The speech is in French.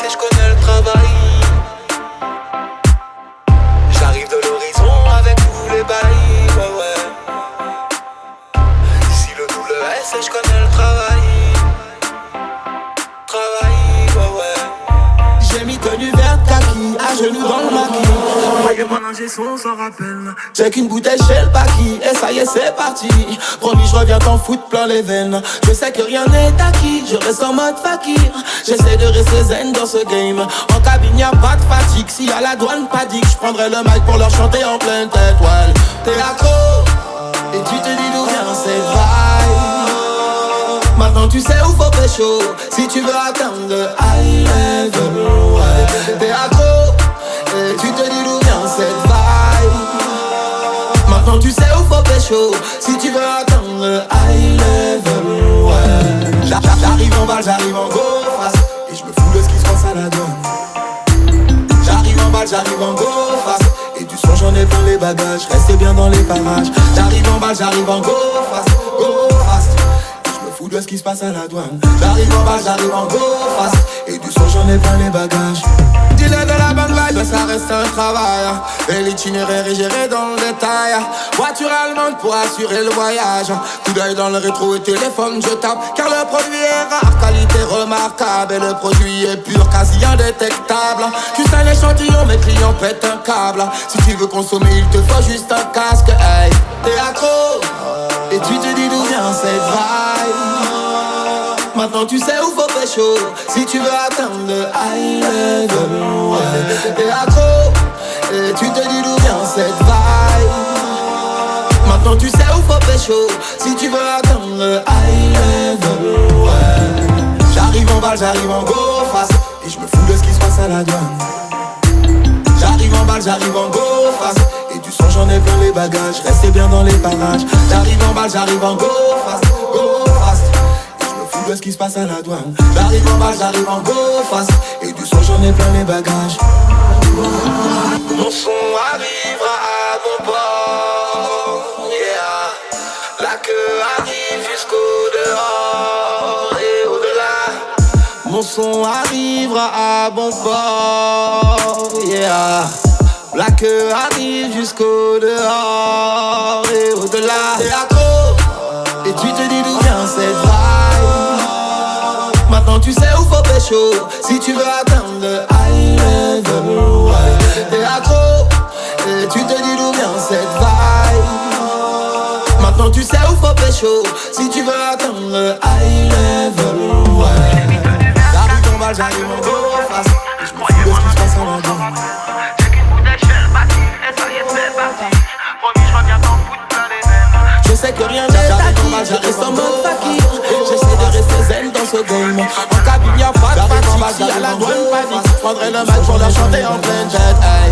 et je connais le travail. J'arrive de l'horizon avec tous les bails, ouais ouais. Ici le double S et je connais le travail. Travail, ouais ouais. J'ai mis tenue verte kaki, à genoux dans le maquis. Voyez mon ingé son sans rappel. J'ai qu'une bouteille chez le paquis, et ça y est c'est parti. Promis je reviens t'en foutre plein les veines. Je sais que rien n'est acquis, je reste en mode fakir. J'essaie de rester zen dans ce game. En cabine y'a pas de fatigue, si à la douane pas dit que je prendrai le mic pour leur chanter en pleine tête. Ouais, t'es accro, et tu te dis d'où vient cette vibe. Maintenant tu sais où faut pécho, si tu veux atteindre le high level. Ouais, t'es accro, et tu te dis d'où vient cette vibe. Maintenant tu sais où faut pécho, si tu veux atteindre le high level. Ouais, j'arrive en balle, j'arrive en go fast, et je me fous de ce qui se passe à la donne. J'arrive en balle, j'arrive en go fast, et du son j'en ai plein les bagages, restez bien dans les parages. J'arrive en balle, j'arrive en go fast, go fast. Fou de ce qui se passe à la douane. J'arrive en bas, j'arrive en go fast, et du son j'en ai plein les bagages. Dealer de la bonne vibe, ça reste un travail. Et l'itinéraire est géré dans le détail. Voiture allemande pour assurer le voyage. Coup d'œil dans le rétro et téléphone je tape. Car le produit est rare, qualité remarquable. Et le produit est pur, quasi indétectable. Tu sais l'échantillon, mes clients pètent un câble. Si tu veux consommer, il te faut juste un casque. Hey, t'es accro, et tu te dis d'où vient cette vibe. Maintenant tu sais où faut pécho, si tu veux atteindre le high level. Ouais, t'es accro, et tu te dis d'où vient cette vibe. Maintenant tu sais où faut pécho, si tu veux atteindre le high level. Ouais, j'arrive en balle, j'arrive en go fast, et je me fous de ce qui se passe à la douane. J'arrive en balle, j'arrive en go fast, et du son j'en ai plein les bagages, restez bien dans les parages. J'arrive en balle, j'arrive en go fast, go fast. De ce qui se passe à la douane. J'arrive en bas, j'arrive en go fast, et du son j'en ai plein les bagages. Mon son arrivera à bon port, yeah. La queue arrive jusqu'au dehors et au-delà. Mon son arrivera à bon port, yeah. La queue arrive jusqu'au dehors et au-delà. T'es accro, et tu te dis d'où vient cette vibe. Maintenant tu sais où faut pécho, si tu veux atteindre le high level. Ouais, t'es accro, et tu te dis d'où vient cette vibe. Maintenant tu sais où faut pécho, si tu veux atteindre le high level. Ouais, j'arrive en balle, j'arrive en go fast, et je me fous de ce qui se passe à la donne. J'ai qu'une bouteille chez le maquis, et ça y est c'est parti. Promis je reviens t'en foutre plein les veines. Je sais que rien n'est acquis, je reste en mode fakir. J'essaie de rester zen dans ce game. En cabine y'a pas de fatigue, si à la douane panique, je prendrai le mic pour leur chanter en pleine tête. Hey.